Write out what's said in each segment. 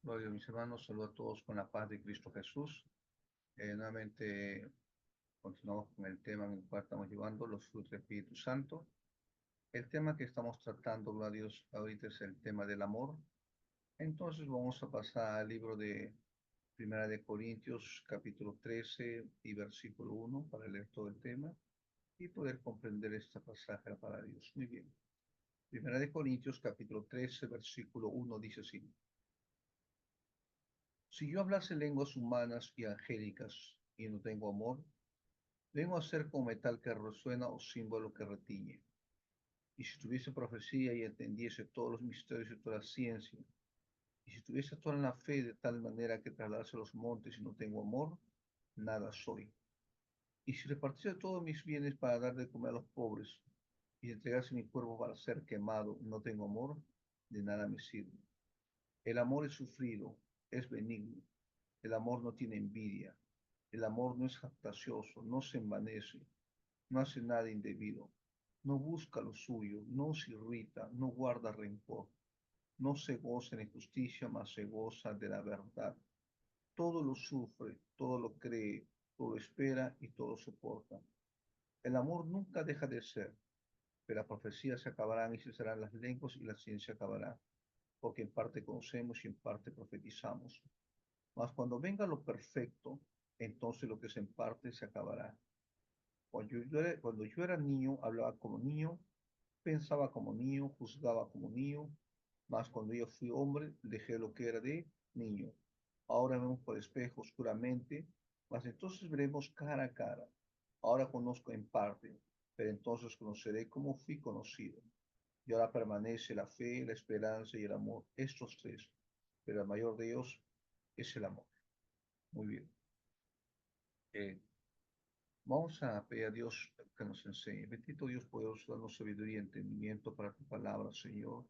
Gloria a mis hermanos, saludo a todos con la paz de Cristo Jesús. Nuevamente continuamos con el tema en el cual estamos llevando los frutos del Espíritu Santo. El tema que estamos tratando, gloria a Dios, ahorita es el tema del amor. Entonces vamos a pasar al libro de Primera de Corintios, capítulo 13 y versículo 1, para leer todo el tema y poder comprender esta pasaje para Dios. Muy bien. Primera de Corintios, capítulo 13, versículo 1, dice así: Si yo hablase lenguas humanas y angélicas y no tengo amor, vengo a ser como metal que resuena o símbolo que retiñe. Y si tuviese profecía y entendiese todos los misterios y toda la ciencia, y si tuviese toda la fe de tal manera que trasladase los montes y no tengo amor, nada soy. Y si repartiese todos mis bienes para dar de comer a los pobres, y entregase mi cuerpo para ser quemado, y no tengo amor, de nada me sirve. El amor es sufrido, es benigno. El amor no tiene envidia. El amor no es jactancioso, no se envanece, no hace nada indebido, no busca lo suyo, no se irrita, no guarda rencor, no se goza en injusticia, mas se goza de la verdad. Todo lo sufre, todo lo cree, todo lo espera y todo lo soporta. El amor nunca deja de ser, pero las profecías se acabarán y cesarán las lenguas y la ciencia acabará, porque en parte conocemos y en parte profetizamos. Mas cuando venga lo perfecto, entonces lo que es en parte se acabará. Cuando yo era niño, hablaba como niño, pensaba como niño, juzgaba como niño, mas cuando yo fui hombre, dejé lo que era de niño. Ahora vemos por espejo oscuramente, mas entonces veremos cara a cara. Ahora conozco en parte, pero entonces conoceré como fui conocido. Y ahora permanece la fe, la esperanza y el amor, estos tres, pero el mayor de ellos es el amor. Muy bien. Eh, Vamos a pedir a Dios que nos enseñe. Bendito Dios, poderoso, danos sabiduría y entendimiento para tu palabra, Señor.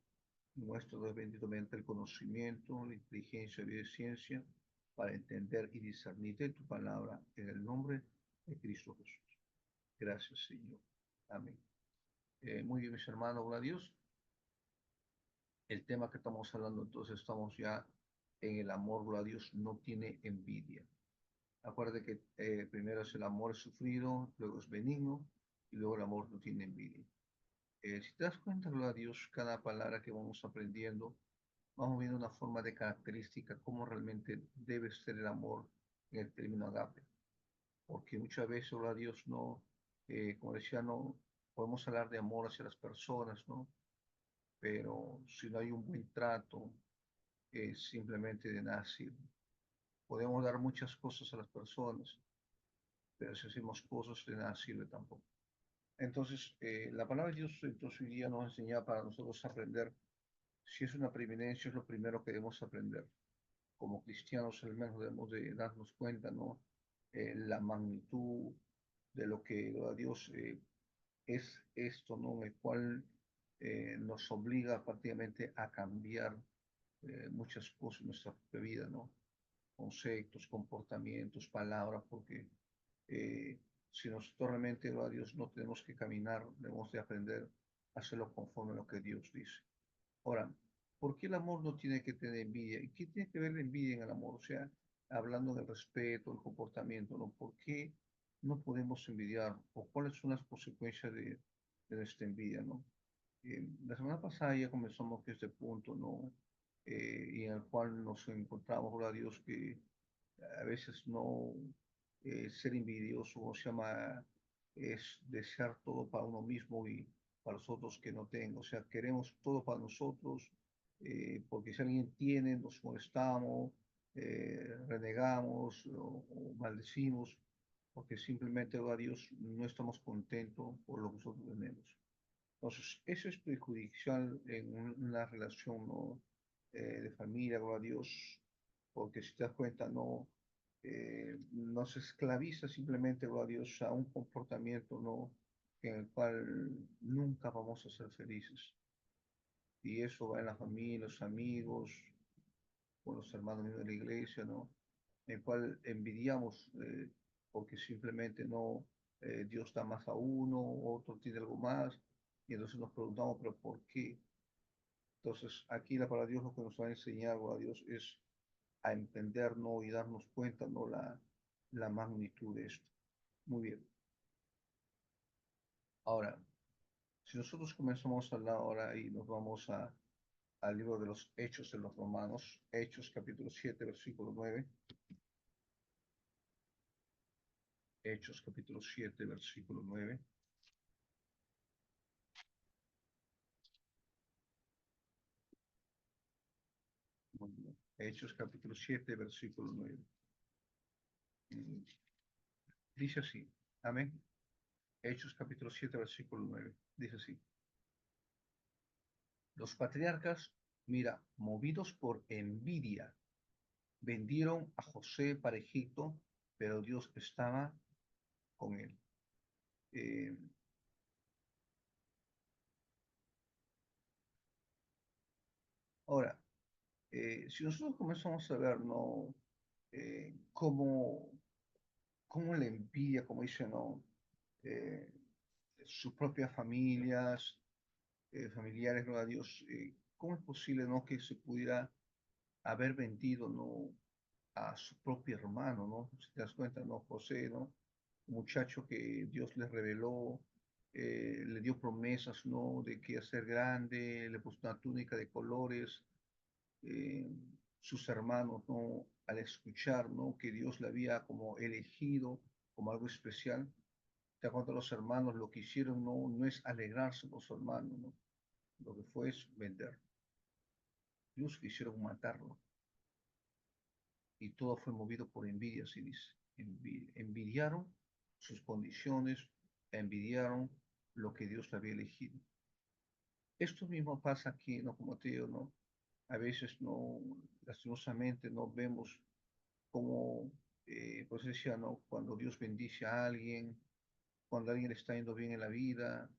Nuestro Dios, bendito mediante el conocimiento, la inteligencia y la ciencia, para entender y discernir de tu palabra en el nombre de Cristo Jesús. Gracias, Señor. Amén. Muy bien, mis hermanos, gloria a Dios. El tema que estamos hablando, entonces, estamos ya en el amor, gloria a Dios, no tiene envidia. Acuérdate que primero es el amor sufrido, luego es benigno y luego el amor no tiene envidia. Si te das cuenta, gloria a Dios, cada palabra que vamos aprendiendo, vamos viendo una forma de característica, cómo realmente debe ser el amor en el término agape. Porque muchas veces, gloria a Dios, no, como decía, no podemos hablar de amor hacia las personas, ¿no? Pero si no hay un buen trato, simplemente de nada sirve. Podemos dar muchas cosas a las personas, pero si hacemos cosas de nada sirve tampoco. Entonces, la palabra de Dios entonces hoy día nos enseña para nosotros aprender, si es una preeminencia, es lo primero que debemos aprender. Como cristianos al menos debemos de darnos cuenta, ¿no? La magnitud de lo que a Dios es esto, ¿no? El cual nos obliga prácticamente a cambiar muchas cosas en nuestra propia vida, ¿no? Conceptos, comportamientos, palabras, porque si nosotros realmente, a Dios, no tenemos que caminar, debemos de aprender a hacerlo conforme a lo que Dios dice. Ahora, ¿por qué el amor no tiene que tener envidia? ¿Y qué tiene que ver la envidia en el amor? O sea, hablando del respeto, el comportamiento, ¿no? ¿Por qué no podemos envidiar? ¿O cuáles son las consecuencias de nuestra envidia, ¿no? La semana pasada ya comenzamos con este punto, ¿no? Y en el cual nos encontramos, ahora Dios, que a veces no ser envidioso, o se llama, es desear todo para uno mismo y para los otros que no tengo. O sea, queremos todo para nosotros, porque si alguien tiene, nos molestamos, renegamos o maldecimos, porque simplemente, a Dios, no estamos contentos por lo que nosotros tenemos. Entonces, eso es perjudicial en una relación, ¿no? De familia, gloria a Dios, porque si te das cuenta, no nos esclaviza simplemente, gloria a Dios, a un comportamiento, ¿no? En el cual nunca vamos a ser felices. Y eso va en la familia, los amigos, con los hermanos míos de la iglesia, ¿no? En el cual envidiamos, porque simplemente no, Dios da más a uno, otro tiene algo más, y entonces nos preguntamos, pero ¿por qué? Entonces, aquí la palabra de Dios lo que nos va a enseñar, gloria a Dios, es a entender, ¿no? Y darnos cuenta, ¿no? La magnitud de esto. Muy bien. Ahora, si nosotros comenzamos a hablar ahora y nos vamos al libro de los Hechos de los Romanos, Hechos capítulo 7, versículo 9. Hechos capítulo 7, versículo 9. Muy bien. Hechos capítulo 7, versículo 9. Mm, Dice así, amén. Hechos capítulo 7, versículo 9. Dice así. Los patriarcas, mira, movidos por envidia, vendieron a José para Egipto, pero Dios estaba con él. Eh, ahora, si nosotros comenzamos a ver, ¿no? Cómo, cómo la envidia, como dice, ¿no? Eh, sus propias familias, familiares, ¿no? A Dios, ¿cómo es posible, ¿no? Que se pudiera haber vendido, ¿no? A su propio hermano, ¿no? Si te das cuenta, ¿no? José, ¿no? Un muchacho que Dios le reveló, le dio promesas, ¿no? De que iba a ser grande, le puso una túnica de colores, eh, sus hermanos, ¿no? Al escuchar, ¿no? Que Dios le había como elegido como algo especial, te cuenta los hermanos lo que hicieron, no es alegrarse por su hermano, ¿no? Lo que fue es vender. Dios quisieron matarlo y todo fue movido por envidia, se dice. Envidiaron sus condiciones, envidiaron lo que Dios le había elegido. Esto mismo pasa aquí, ¿no? Como te digo, ¿no? A veces no, lastimosamente no vemos cómo, pues decía, ¿no? Cuando Dios bendice a alguien, cuando alguien le está yendo bien en la vida,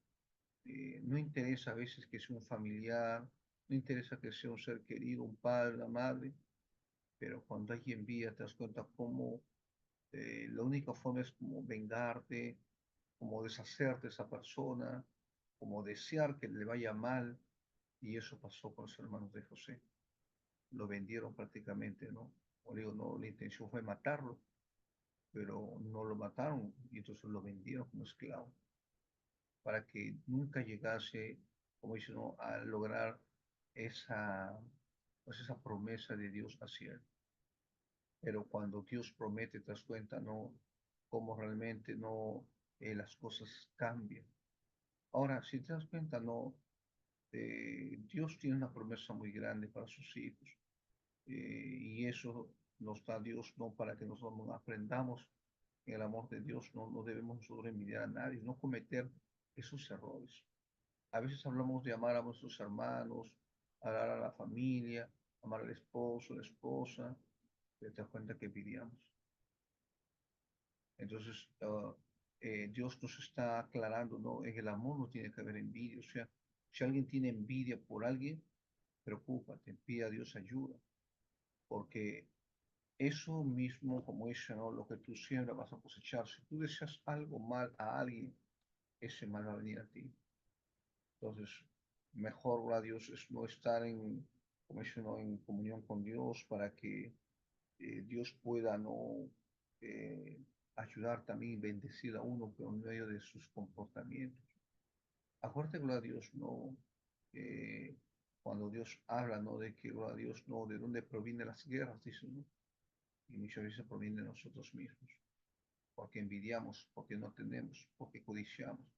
no interesa a veces que sea un familiar, no interesa que sea un ser querido, un padre, una madre, pero cuando alguien envía, te das cuenta cómo la única forma es como vengarte, como deshacerte de esa persona, como desear que le vaya mal, y eso pasó con los hermanos de José. Lo vendieron prácticamente, ¿no? O digo, no, la intención fue matarlo, pero no lo mataron, y entonces lo vendieron como esclavo, para que nunca llegase, como dicen, ¿no? A lograr esa, pues esa promesa de Dios hacia él. Pero cuando Dios promete, te das cuenta, ¿no? Cómo realmente no, las cosas cambian. Ahora, si te das cuenta, no, Dios tiene una promesa muy grande para sus hijos, y eso nos da Dios, no para que nosotros aprendamos en el amor de Dios, no debemos nosotros envidiar a nadie, no cometer esos errores. A veces hablamos de amar a nuestros hermanos, amar a la familia, amar al esposo, la esposa, pero te das cuenta que envidiamos. Entonces, Dios nos está aclarando, ¿no? En el amor no tiene que haber envidia. O sea, si alguien tiene envidia por alguien, preocúpate, pide a Dios ayuda, porque eso mismo, como dice, ¿no? Lo que tú siembras vas a cosechar. Si tú deseas algo mal a alguien, ese mal va a venir a ti. Entonces, mejor, ¿verdad? Dios es no estar en, como dice, ¿no? En comunión con Dios para que Dios pueda, ¿no? Eh, ayudar también y bendecir a uno por medio de sus comportamientos. Acuérdate, gloria a Dios, ¿no? Eh, cuando Dios habla, ¿no? De que, gloria a Dios, ¿no? De dónde provienen las guerras, dice, ¿no? Y muchas veces provienen de nosotros mismos, porque envidiamos, porque no tenemos, porque codiciamos.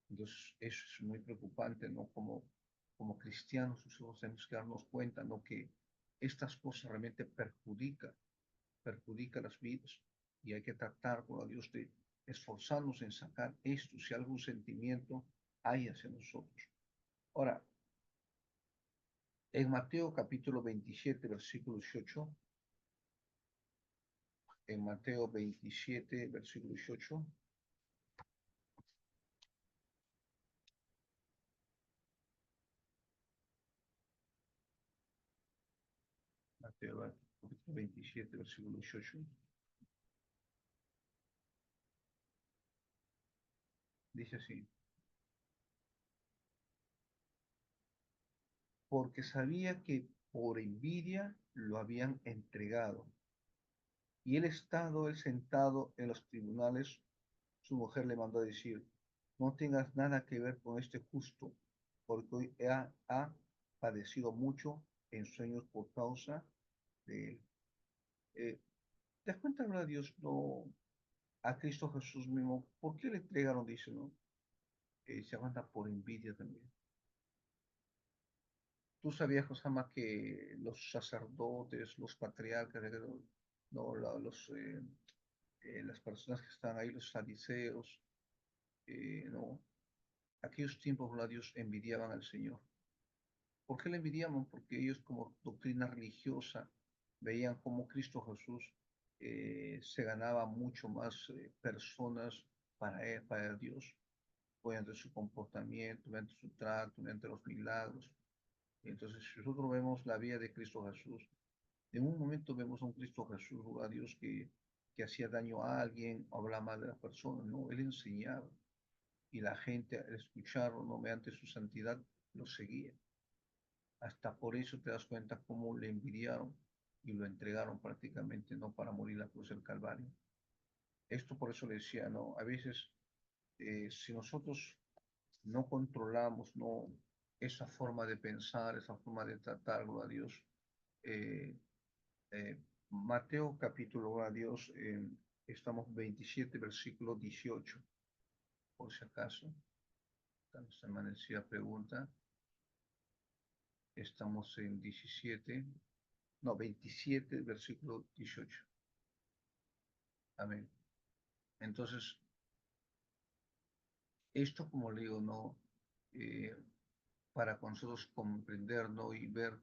Entonces, eso es muy preocupante, ¿no? Como cristianos, nosotros tenemos que darnos cuenta, ¿no? Que estas cosas realmente perjudica las vidas y hay que tratar con Dios de esforzarnos en sacar esto, si algún sentimiento hay hacia nosotros. Ahora, en Mateo capítulo 27, versículo 18, en Mateo 27, versículo 18, Mateo capítulo 27, versículo 18, dice así, porque sabía que por envidia lo habían entregado. Y él sentado en los tribunales, su mujer le mandó a decir, no tengas nada que ver con este justo, porque hoy ha padecido mucho en sueños por causa de él. ¿Te das cuenta, verdad, Dios, no, a Cristo Jesús mismo? ¿Por qué le entregaron? Dice, ¿no? Se aguanta por envidia también. Tú sabías, Josama, que los sacerdotes, los patriarcas, no, las personas que están ahí, los fariseos, no, aquellos tiempos, ¿verdad? Dios envidiaban al Señor. ¿Por qué le envidiaban? Porque ellos como doctrina religiosa veían cómo Cristo Jesús se ganaba mucho más personas para él, para Dios, mediante su comportamiento, mediante su trato, mediante los milagros. Entonces, si nosotros vemos la vida de Cristo Jesús, en un momento vemos a un Cristo Jesús, a Dios que hacía daño a alguien, o hablaba mal de la persona, no, él enseñaba y la gente al escucharlo, no, mediante su santidad, lo seguía. Hasta por eso te das cuenta cómo le envidiaron y lo entregaron prácticamente, no para morir en la cruz del Calvario. Esto por eso le decía, no, a veces si nosotros no controlamos, no, esa forma de pensar, esa forma de tratarlo a Dios, eh, Mateo capítulo a Dios, estamos 27, versículo 18, por si acaso, esta amanecida pregunta, estamos en 17, no, 27, versículo 18. Amén. Entonces, esto como le digo, ¿no? Eh, para con nosotros comprender, ¿no? Y ver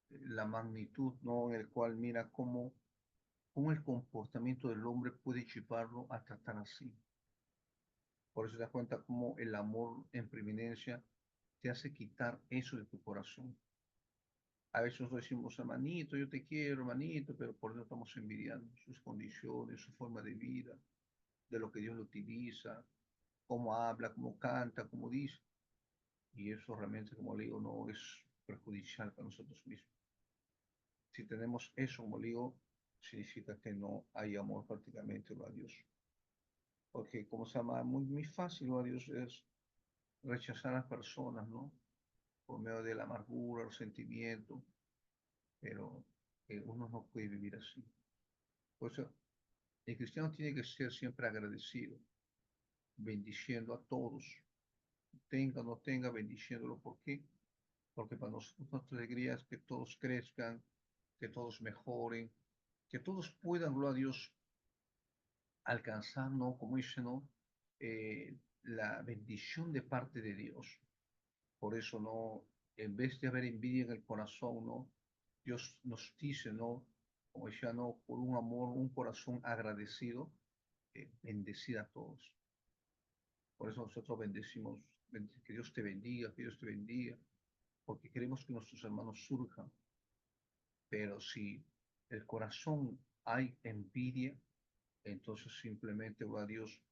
la magnitud, ¿no? En el cual mira cómo el comportamiento del hombre puede llevarlo a tratar así. Por eso te das cuenta cómo el amor en preeminencia te hace quitar eso de tu corazón. A veces nosotros decimos, hermanito, yo te quiero, hermanito, pero por eso estamos envidiando sus condiciones, su forma de vida, de lo que Dios lo utiliza, cómo habla, cómo canta, cómo dice. Y eso realmente, como le digo, no es perjudicial para nosotros mismos. Si tenemos eso, como le digo, significa que no hay amor prácticamente a Dios. Porque, como se llama, muy fácil a Dios es rechazar a las personas, ¿no? Por medio de la amargura, el sentimiento, pero uno no puede vivir así. Por eso, el cristiano tiene que ser siempre agradecido, bendiciendo a todos, tenga o no tenga, bendiciéndolo. ¿Por qué? Porque para nosotros nuestra alegría es que todos crezcan, que todos mejoren, que todos puedan, gloria a Dios, alcanzar, ¿no? Como dice, ¿no? La bendición de parte de Dios. Por eso, ¿no? En vez de haber envidia en el corazón, ¿no? Dios nos dice, ¿no? Como decía, ¿no? Por un amor, un corazón agradecido, bendecida a todos. Por eso nosotros bendecimos, que Dios te bendiga, que Dios te bendiga, porque queremos que nuestros hermanos surjan. Pero si el corazón hay envidia, entonces simplemente, oh Dios,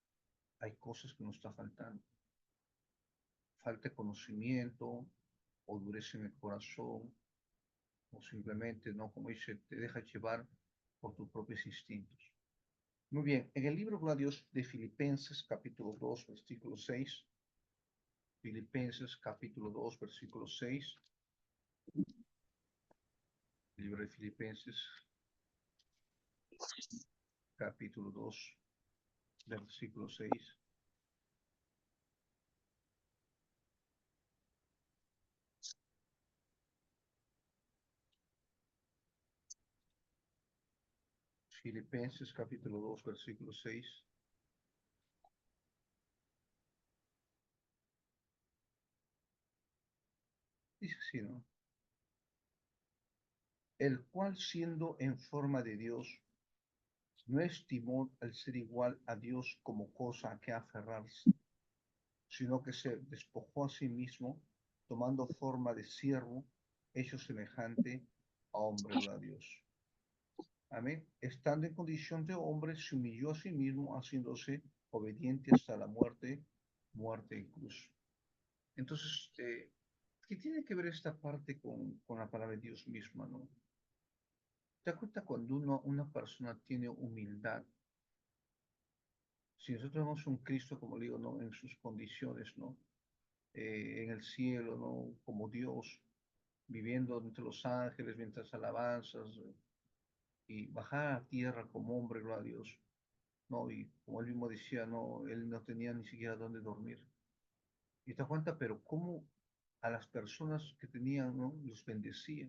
hay cosas que nos está faltando. Falta conocimiento, o dureza en el corazón, o simplemente, no, como dice, te deja llevar por tus propios instintos. Muy bien, en el libro, gloria a Dios, de Filipenses, capítulo 2, versículo 6, Filipenses, capítulo 2, versículo 6, libro de Filipenses, capítulo 2, versículo 6. Filipenses capítulo 2, versículo 6. Dice así, ¿no? El cual siendo en forma de Dios, no estimó el ser igual a Dios como cosa a que aferrarse, sino que se despojó a sí mismo, tomando forma de siervo, hecho semejante a hombre, a Dios. Amén. Estando en condición de hombre, se humilló a sí mismo, haciéndose obediente hasta la muerte, muerte en cruz. Entonces, ¿qué tiene que ver esta parte con la palabra de Dios misma, no? ¿Te das cuenta cuando una persona tiene humildad? Si nosotros vemos un Cristo, como digo, ¿no? En sus condiciones, ¿no? En el cielo, ¿no? Como Dios, viviendo entre los ángeles, mientras alabanzas, y bajar a tierra como hombre, gloria a Dios, ¿no? Y como él mismo decía, ¿no? Él no tenía ni siquiera dónde dormir. Y te das cuenta, pero cómo a las personas que tenían, ¿no? Los bendecía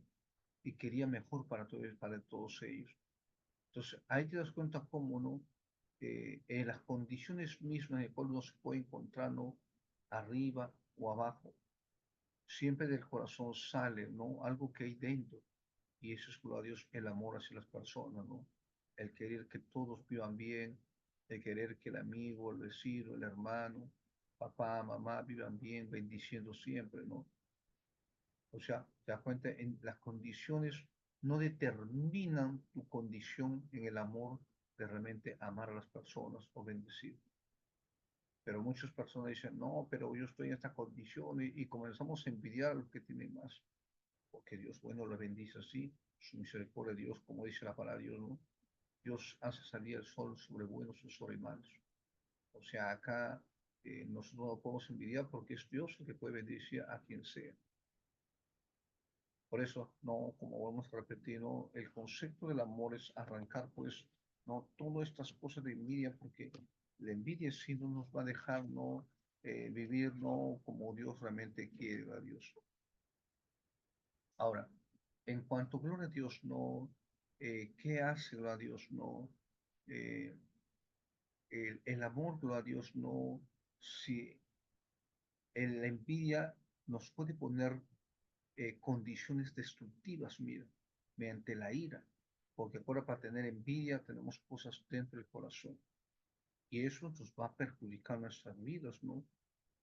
y quería mejor para todos ellos. Entonces, ahí te das cuenta cómo, ¿no? En las condiciones mismas en las cuales uno se puede encontrar, ¿no? Arriba o abajo, siempre del corazón sale, ¿no? Algo que hay dentro. Y eso es, gloria a Dios, el amor hacia las personas, ¿no? El querer que todos vivan bien, el querer que el amigo, el vecino, el hermano, papá, mamá vivan bien, bendiciendo siempre, ¿no? O sea, te das cuenta, en las condiciones no determinan tu condición en el amor de realmente amar a las personas o bendecir. Pero muchas personas dicen, no, pero yo estoy en esta condición y comenzamos a envidiar a los que tienen más. Porque Dios, bueno, lo bendice así, su misericordia de Dios, como dice la palabra de Dios, ¿no? Dios hace salir el sol sobre buenos y sobre malos. O sea, acá nosotros no podemos envidiar porque es Dios el que puede bendecir a quien sea. Por eso, no, como vamos a repetir, ¿no? El concepto del amor es arrancar, pues, no todas estas cosas de envidia, porque la envidia sí no nos va a dejar, ¿no? Vivir, ¿no? Como Dios realmente quiere a Dios. Ahora, en cuanto a gloria a Dios, ¿no? ¿Qué hace gloria a Dios, no? Eh, el amor, gloria a Dios, no. Si la envidia nos puede poner condiciones destructivas, mira, mediante la ira, porque ahora para tener envidia tenemos cosas dentro del corazón y eso nos va a perjudicar nuestras vidas, ¿no?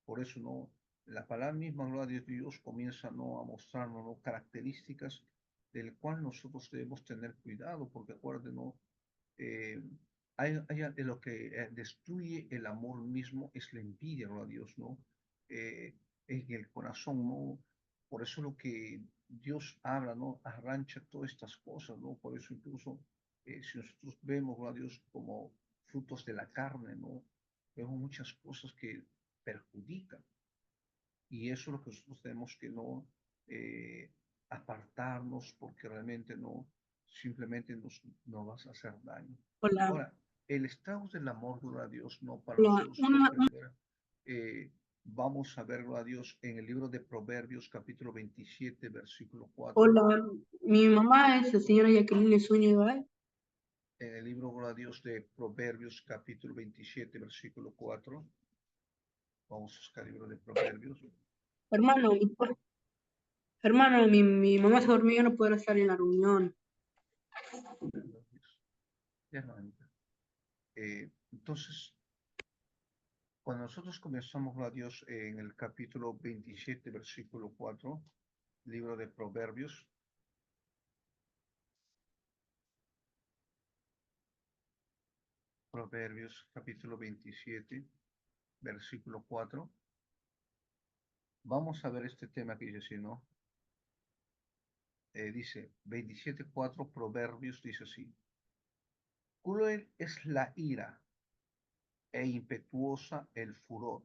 Por eso, ¿no? La palabra misma, gloria a Dios, comienza, ¿no? A mostrarnos, ¿no? Características del cual nosotros debemos tener cuidado, porque acuérdense, ¿no? Eh, lo que destruye el amor mismo es la envidia, gloria a Dios, ¿no? En el corazón, ¿no? Por eso lo que Dios habla, ¿no? Arrancha todas estas cosas, ¿no? Por eso incluso si nosotros vemos, gloria a Dios, como frutos de la carne, ¿no? Vemos muchas cosas que perjudican. Y eso es lo que nosotros tenemos que no apartarnos porque realmente no, simplemente nos vas a hacer daño. Hola, Ahora, el estado del amor, gloria a Dios, no para hola, nosotros comprender. Vamos a verlo a Dios en el libro de Proverbios, capítulo 27, versículo 4. hola. Mi mamá es la señora Jacqueline Zúñiga. En el libro, gloria a Dios, de Proverbios, capítulo 27, versículo 4. Vamos a buscar el libro de Proverbios. Hermano, hermano, mi mamá se durmió, no podrá estar en la reunión. Ya no entra. Entonces, cuando nosotros comenzamos a Dios en el capítulo 27, versículo 4, libro de Proverbios, Proverbios capítulo 27, versículo 4, vamos a ver este tema que dice así, ¿no? Dice 27:4 Proverbios, dice así, cruel es la ira e impetuosa el furor,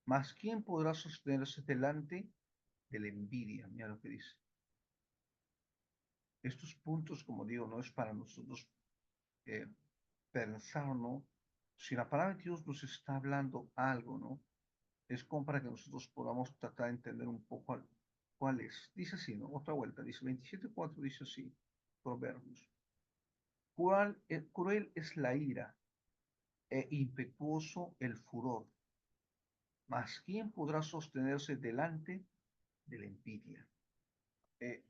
mas ¿quién podrá sostenerse delante de la envidia? Mira lo que dice. Estos puntos, como digo, no es para nosotros eh, pensar, ¿no? Si la palabra de Dios nos está hablando algo, ¿no? Es como para que nosotros podamos tratar de entender un poco cuál es. Dice así, ¿no? Otra vuelta, dice 27:4, dice así, Proverbios. Cruel es la ira e impetuoso el furor, mas ¿quién podrá sostenerse delante de la envidia? Eh,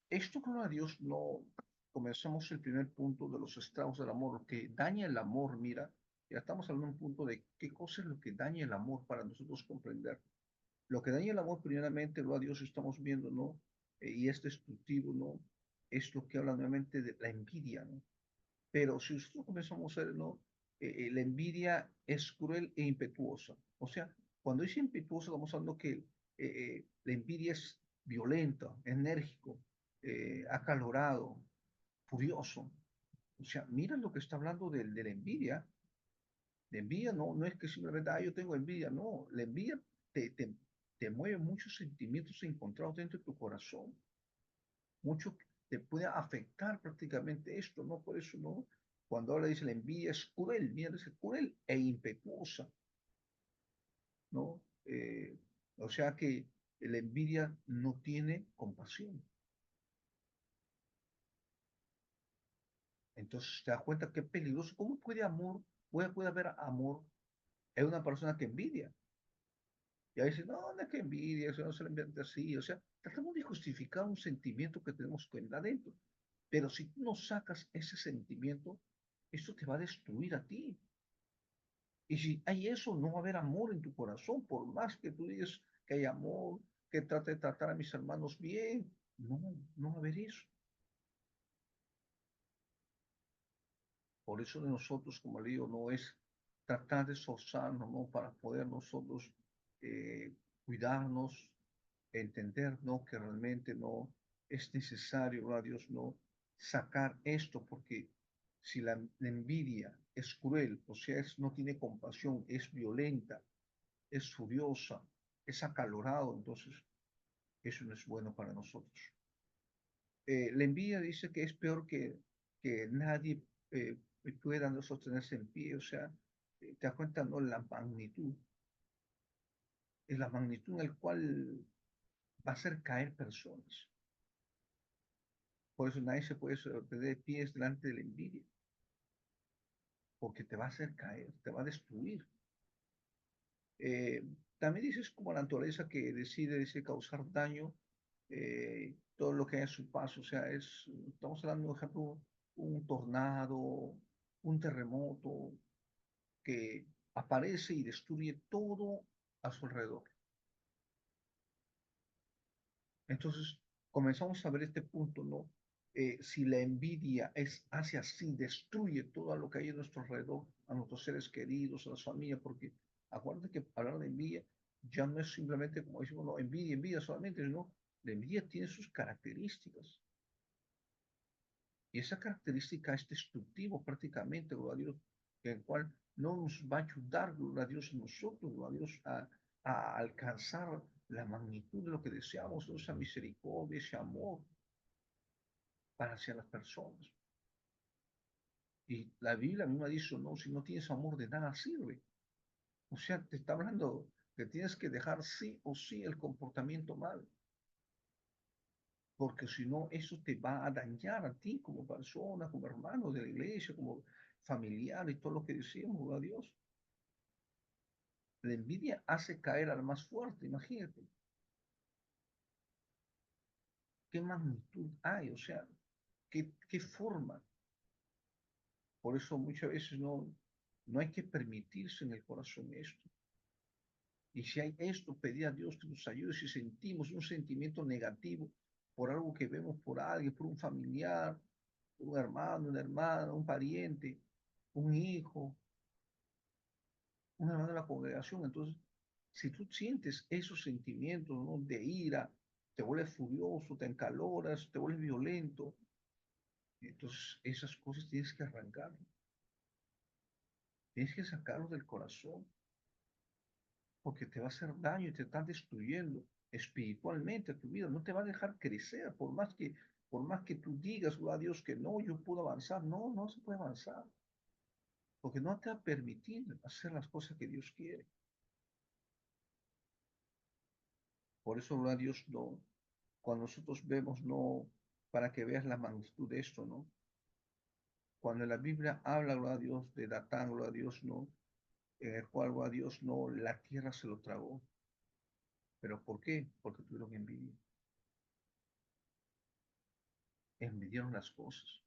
Esto, gloria a Dios, no comenzamos el primer punto de los estragos del amor, lo que daña el amor, mira, ya estamos hablando de un punto de qué cosa es lo que daña el amor para nosotros comprender. Lo que daña el amor, primeramente, gloria a Dios, estamos viendo, ¿no? Y es destructivo, ¿no? Es lo que habla nuevamente de la envidia, ¿no? Pero si nosotros comenzamos a ver, ¿no? La envidia es cruel e impetuosa. O sea, cuando dice impetuosa, estamos hablando que La envidia es violenta, enérgico, acalorado, furioso. O sea, mira lo que está hablando de la envidia. La envidia no es que simplemente, yo tengo envidia, no. La envidia te, te, te mueve muchos sentimientos encontrados dentro de tu corazón. Mucho te puede afectar prácticamente esto, ¿no? Por eso, ¿no? Cuando ahora dice la envidia es cruel, mira, es cruel e impetuosa, ¿no? O sea que la envidia no tiene compasión. Entonces te das cuenta que es peligroso. ¿Cómo puede haber amor en una persona que envidia? Y ahí dice, no, no es que envidia, eso no se le inventa así. O sea, tratamos de justificar un sentimiento que tenemos adentro. Pero si tú no sacas ese sentimiento, esto te va a destruir a ti. Y si hay eso, no va a haber amor en tu corazón, por más que tú digas que hay amor, que trate de tratar a mis hermanos bien, no va a haber eso. Por eso de nosotros, como le digo, no es tratar de esforzarnos, ¿no? Para poder nosotros cuidarnos, entender, ¿no? Que realmente no es necesario, a Dios, no sacar esto, porque si la envidia es cruel, o sea, no tiene compasión, es violenta, es furiosa, es acalorado, entonces eso no es bueno para nosotros. La envidia dice que es peor que nadie eh, pueda no sostenerse en pie, o sea, te das cuenta, ¿no? La magnitud, es la magnitud en la cual va a hacer caer personas. Por eso nadie se puede sostener de pies delante de la envidia, porque te va a hacer caer, te va a destruir. Eh, También dices como la naturaleza que decide causar daño, todo lo que hay a su paso, o sea, estamos hablando, por ejemplo, un tornado, un terremoto que aparece y destruye todo a su alrededor. Entonces, comenzamos a ver este punto, ¿no? Si la envidia hace así, destruye todo lo que hay a nuestro alrededor, a nuestros seres queridos, a las familias, porque acuérdate que hablar de envidia ya no es simplemente como decimos, no, envidia, envidia solamente, no. La envidia tiene sus características. Y esa característica es destructivo prácticamente, gloria a Dios, el cual no nos va a ayudar, gloria a Dios, a nosotros, gloria a Dios, a alcanzar la magnitud de lo que deseamos, ¿no? Esa misericordia, ese amor para hacia las personas. Y la Biblia misma dice, no, si no tienes amor de nada sirve. O sea, te está hablando que tienes que dejar sí o sí el comportamiento mal, porque si no, eso te va a dañar a ti como persona, como hermano de la iglesia, como familiar y todo lo que decimos, a Dios. La envidia hace caer al más fuerte, imagínate. ¿Qué magnitud hay? O sea, ¿qué forma? Por eso muchas veces no hay que permitirse en el corazón esto. Y si hay esto, pedir a Dios que nos ayude si sentimos un sentimiento negativo por algo que vemos por alguien, por un familiar, un hermano, una hermana, un pariente, un hijo, un hermano de la congregación. Entonces, si tú sientes esos sentimientos, ¿no? De ira, te vuelves furioso, te encaloras, te vuelves violento, entonces esas cosas tienes que sacarlos del corazón, porque te va a hacer daño y te está destruyendo espiritualmente a tu vida, no te va a dejar crecer, por más que tú digas, oh, a Dios, que no, yo puedo avanzar, no se puede avanzar, porque no te va a permitir hacer las cosas que Dios quiere. Por eso, gloria a Dios, no, cuando nosotros vemos, no, para que veas la magnitud de esto, ¿no? Cuando en la Biblia habla, gloria a Dios, de Datán, gloria a Dios, no, en el cual, gloria a Dios, no, la tierra se lo tragó. ¿Pero por qué? Porque tuvieron envidia. Envidiaron las cosas.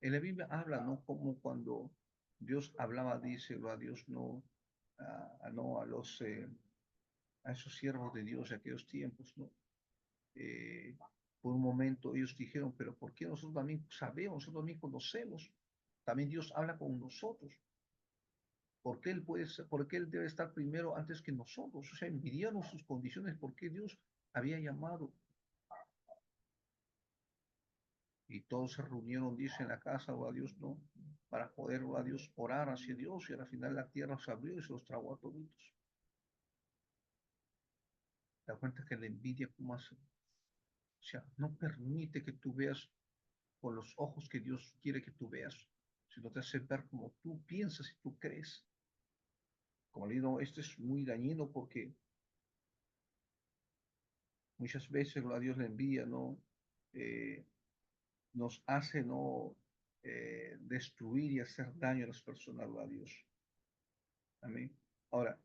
En la Biblia habla, ¿no? Como cuando Dios hablaba, dice, gloria a Dios, no, no a esos siervos de Dios de aquellos tiempos, ¿no? Eh, por un momento ellos dijeron, pero ¿por qué nosotros también sabemos, nosotros también conocemos? También Dios habla con nosotros. ¿Por qué él debe estar primero antes que nosotros? O sea, envidiaron sus condiciones porque Dios había llamado. Y todos se reunieron, dice, en la casa, o a Dios, ¿no? Para poder, o a Dios, orar hacia Dios, y al final la tierra se abrió y se los tragó a toditos. Te das cuenta que la envidia, ¿cómo hace? O sea, no permite que tú veas con los ojos que Dios quiere que tú veas, sino te hace ver como tú piensas y tú crees. Como le digo, esto es muy dañino porque muchas veces, a Dios, la envidia, ¿no? Eh, nos hace, ¿no? Destruir y hacer daño a las personas, a Dios. Amén. Ahora,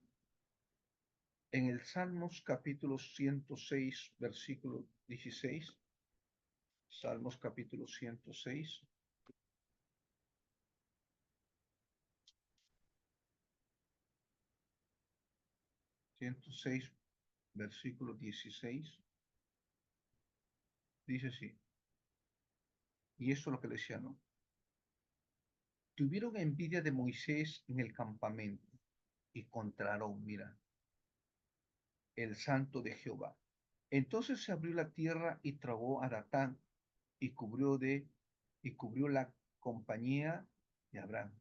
en el Salmos capítulo 106, versículo 16, Salmos capítulo 106, versículo 16, dice así, y esto es lo que decía, ¿no? Tuvieron envidia de Moisés en el campamento y contra Aarón, mira, el santo de Jehová. Entonces se abrió la tierra y tragó a Datán y cubrió la compañía de Abraham.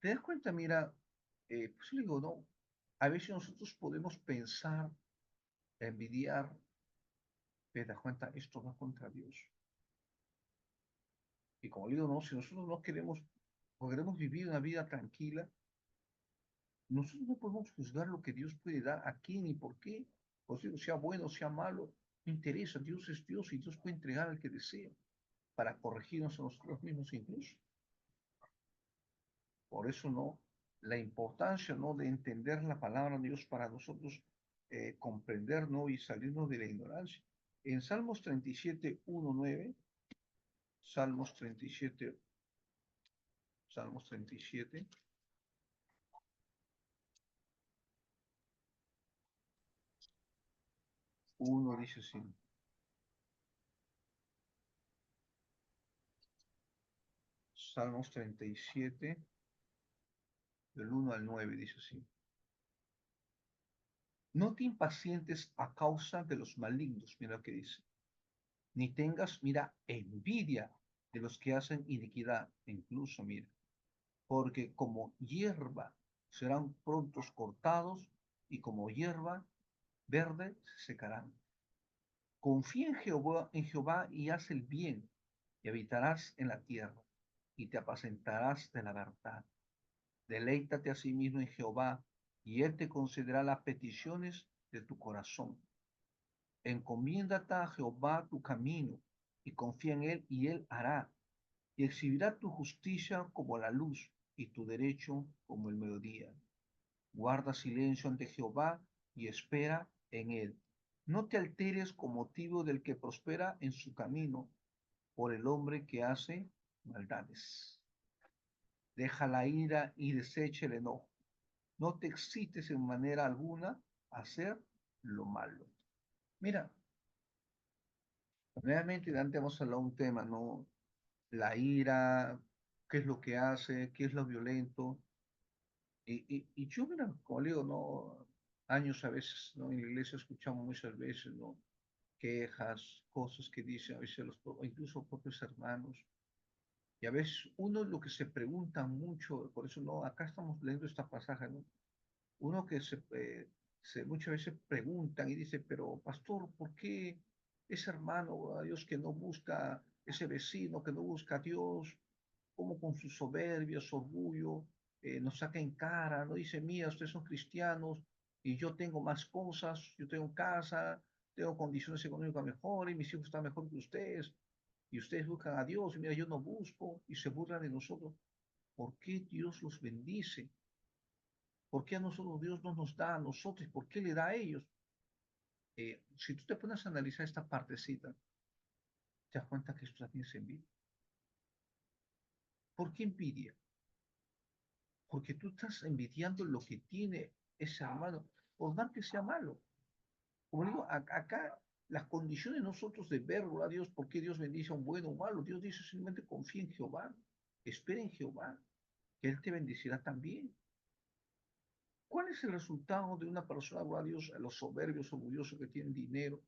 ¿Te das cuenta? Mira, pues yo digo, no, a veces nosotros podemos pensar, envidiar, te das cuenta, esto va contra Dios. Y como digo, no, si nosotros no queremos, o queremos vivir una vida tranquila, nosotros no podemos juzgar lo que Dios puede dar a quién y por qué. O sea bueno, sea malo, no interesa, Dios es Dios y Dios puede entregar al que desea para corregirnos a nosotros mismos incluso. Por eso no, la importancia no de entender la palabra de Dios para nosotros comprender, ¿no? Y salirnos de la ignorancia. En Salmos 37, 1, 9, Salmos 37, Salmos 37, 1 dice así. Salmos 37, del 1 al 9 dice así. No te impacientes a causa de los malignos, mira lo que dice, ni tengas, mira, envidia de los que hacen iniquidad, incluso, mira, porque como hierba serán prontos cortados y como hierba verde se secarán. Confía en Jehová y haz el bien, y habitarás en la tierra, y te apacentarás de la verdad. Deleítate a sí mismo en Jehová, y él te concederá las peticiones de tu corazón. Encomiéndate a Jehová tu camino, y confía en él, y él hará. Y exhibirá tu justicia como la luz, y tu derecho como el mediodía. Guarda silencio ante Jehová, y espera en él. No te alteres con motivo del que prospera en su camino, por el hombre que hace maldades. Deja la ira y desecha el enojo. No te excites en manera alguna a hacer lo malo. Mira, realmente antes hemos hablado un tema, ¿no? La ira, qué es lo que hace, qué es lo violento. Y yo, mira, como le digo, ¿no? Años a veces, ¿no? En la iglesia escuchamos muchas veces, ¿no? Quejas, cosas que dicen a veces incluso propios hermanos. Y a veces uno lo que se pregunta mucho, por eso no, acá estamos leyendo esta pasaje, ¿no? Uno que muchas veces preguntan y dice, pero pastor, ¿por qué ese hermano a Dios que no busca, ese vecino que no busca a Dios, como con su soberbia, su orgullo, nos saca en cara, no dice, mira, ustedes son cristianos y yo tengo más cosas, yo tengo casa, tengo condiciones económicas mejores, mis hijos están mejor que ustedes, y ustedes buscan a Dios, y mira, yo no busco, y se burlan de nosotros? ¿Por qué Dios los bendice? ¿Por qué a nosotros Dios no nos da a nosotros? ¿Por qué le da a ellos? Si tú te pones a analizar esta partecita, te das cuenta que esto también es envidia. ¿Por qué envidia? Porque tú estás envidiando lo que tiene ese hermano, por más que sea malo. Como digo, acá las condiciones nosotros de ver a Dios, por qué Dios bendice a un bueno o malo, Dios dice simplemente confía en Jehová, espera en Jehová. que Él te bendecirá también. ¿Cuál es el resultado de una persona, gloria a Dios, a los soberbios, orgullosos que tienen dinero,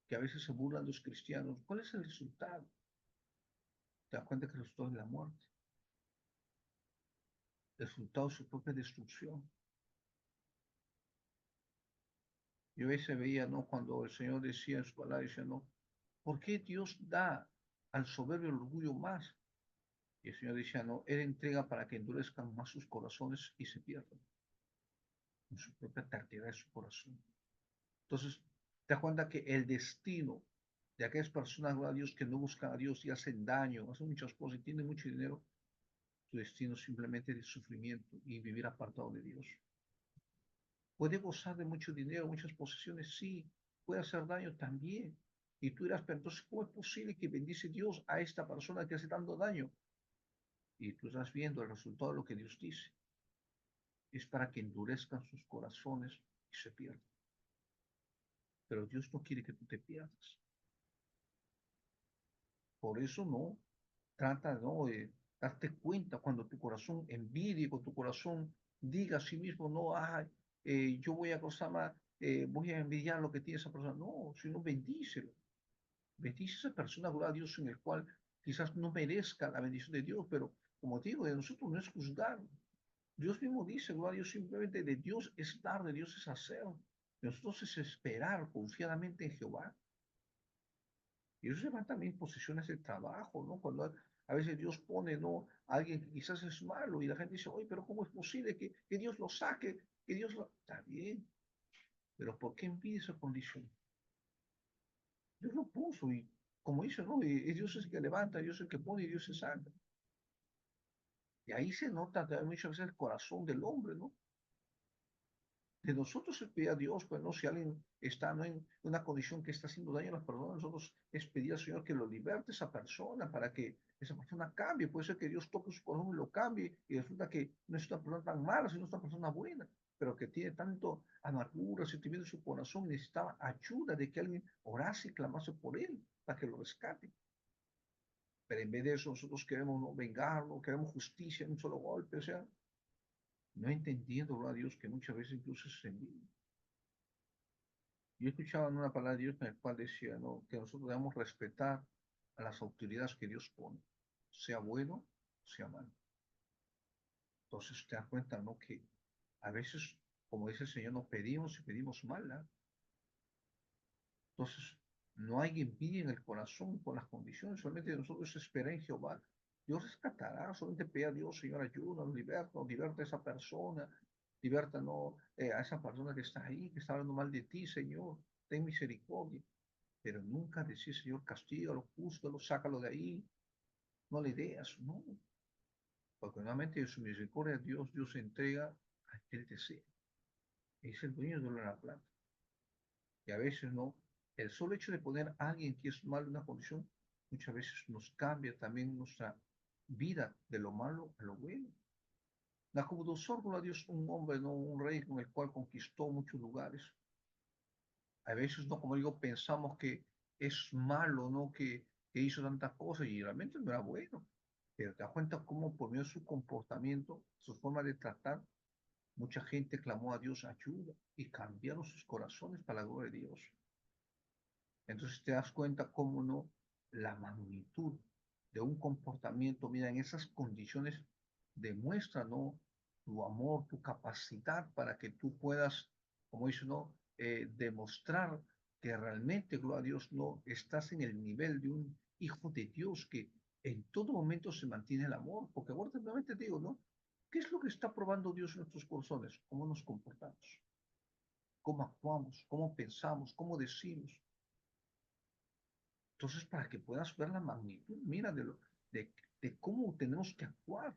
que a veces se burlan de los cristianos? ¿Cuál es el resultado? Te das cuenta que el resultado es la muerte. El resultado es su propia destrucción. Yo a veces veía, ¿no? Cuando el Señor decía en su palabra, decía, ¿no? ¿Por qué Dios da al soberbio el orgullo más? Y el Señor decía, no, Él entrega para que endurezcan más sus corazones y se pierdan en su propia terquedad de su corazón. Entonces, te das cuenta que el destino de aquellas personas, gloria a Dios, que no buscan a Dios y hacen daño, hacen muchas cosas y tienen mucho dinero, su destino simplemente es de sufrimiento y vivir apartado de Dios. Puede gozar de mucho dinero, muchas posesiones, sí, puede hacer daño también. Y tú dirás, pero entonces, ¿cómo es posible que bendice Dios a esta persona que hace tanto daño? Y tú estás viendo el resultado de lo que Dios dice. Es para que endurezcan sus corazones y se pierdan. Pero Dios no quiere que tú te pierdas. Por eso no, trata ¿no? de darte cuenta cuando tu corazón envidie, cuando tu corazón diga a sí mismo, no, yo voy a voy a envidiar lo que tiene esa persona. No, sino bendícelo. Bendice a esa persona, gloria a Dios, en el cual quizás no merezca la bendición de Dios, pero como te digo, de nosotros no es juzgar. Dios mismo dice, gloria a Dios, simplemente de Dios es dar, de Dios es hacer. De nosotros es esperar confiadamente en Jehová. Y eso se va también en posiciones de trabajo, ¿no? Cuando a veces Dios pone, ¿no? A alguien que quizás es malo y la gente dice, oye, pero ¿cómo es posible que Dios lo saque? Que Dios lo... Está bien, pero ¿por qué envía esa condición? Dios lo puso y como dice, ¿no? Y Dios es el que levanta, Dios es el que pone y Dios se saca. Y ahí se nota también muchas veces el corazón del hombre, ¿no? De nosotros se pide a Dios, pues no, si alguien está ¿no? en una condición que está haciendo daño a las personas, nosotros es pedir al Señor que lo liberte esa persona para que esa persona cambie. Puede ser que Dios toque su corazón y lo cambie y resulta que no es una persona tan mala, sino una persona buena, pero que tiene tanto amargura, sentimiento en su corazón y necesitaba ayuda de que alguien orase y clamase por él para que lo rescate. Pero en vez de eso, nosotros queremos ¿no? vengarlo, queremos justicia en un solo golpe, o sea, no entendiendo, gloria a Dios, que muchas veces incluso se envidia. Yo escuchaba en una palabra de Dios en la cual decía, ¿no? Que nosotros debemos respetar a las autoridades que Dios pone, sea bueno, sea malo. Entonces te das cuenta, ¿no? Que a veces, como dice el Señor, nos pedimos y pedimos mal, ¿no? Entonces, no hay envidia en el corazón con las condiciones, solamente nosotros esperar en Jehová. Dios rescatará, solamente pide a Dios, Señor, ayúdanos, liberta a esa persona, liberta ¿no? A esa persona que está ahí, que está hablando mal de ti, Señor, ten misericordia. Pero nunca decir, Señor, castígalo, júzgalo, sácalo de ahí, no le ideas, no. Porque nuevamente en su misericordia Dios entrega a quien desea. Es el dueño de la plata. Y a veces no, el solo hecho de poner a alguien que es malo en una condición, muchas veces nos cambia también nuestra vida de lo malo a lo bueno. Nabucodonosor, gloria a Dios, un hombre, no un rey con el cual conquistó muchos lugares. A veces, no, como digo, pensamos que es malo, ¿no? Que hizo tantas cosas y realmente no era bueno. Pero te das cuenta cómo por medio de su comportamiento, su forma de tratar, mucha gente clamó a Dios ayuda y cambiaron sus corazones para la gloria de Dios. Entonces te das cuenta cómo no la magnitud de un comportamiento, mira, en esas condiciones demuestra, ¿no? Tu amor, tu capacidad para que tú puedas, como dice, ¿no? Demostrar que realmente, gloria a Dios, no estás en el nivel de un hijo de Dios que en todo momento se mantiene el amor. Porque ahora realmente te digo, ¿no? ¿Qué es lo que está probando Dios en nuestros corazones? ¿Cómo nos comportamos? ¿Cómo actuamos? ¿Cómo pensamos? ¿Cómo decimos? Entonces, para que puedas ver la magnitud, mira, de cómo tenemos que actuar.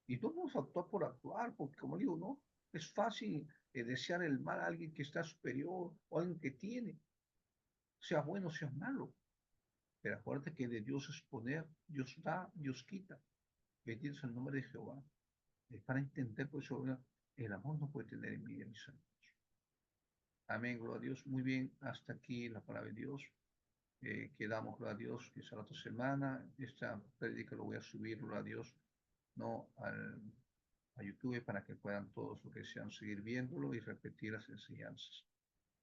Y no vamos a actuar por actuar, porque como digo, no, es fácil desear el mal a alguien que está superior o a alguien que tiene, sea bueno, sea malo. Pero acuérdate que de Dios es poner, Dios da, Dios quita. Bendito es el nombre de Jehová. Es para entender, pues, el amor no puede tener envidia, mis hermanos. Amén, gloria a Dios. Muy bien, hasta aquí la palabra de Dios. Quedamos, gloria a Dios, que será otra semana. Esta prédica lo voy a subir, gloria a Dios, ¿no? A YouTube para que puedan todos los que desean seguir viéndolo y repetir las enseñanzas.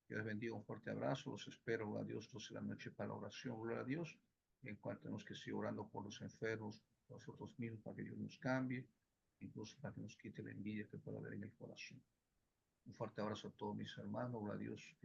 Dios les bendiga, un fuerte abrazo, los espero, gloria a Dios, 12 de la noche para la oración, gloria a Dios, en cuanto tenemos que seguir orando por los enfermos, nosotros mismos, para que Dios nos cambie, incluso para que nos quite la envidia que pueda haber en el corazón. Un fuerte abrazo a todos mis hermanos, gloria a Dios.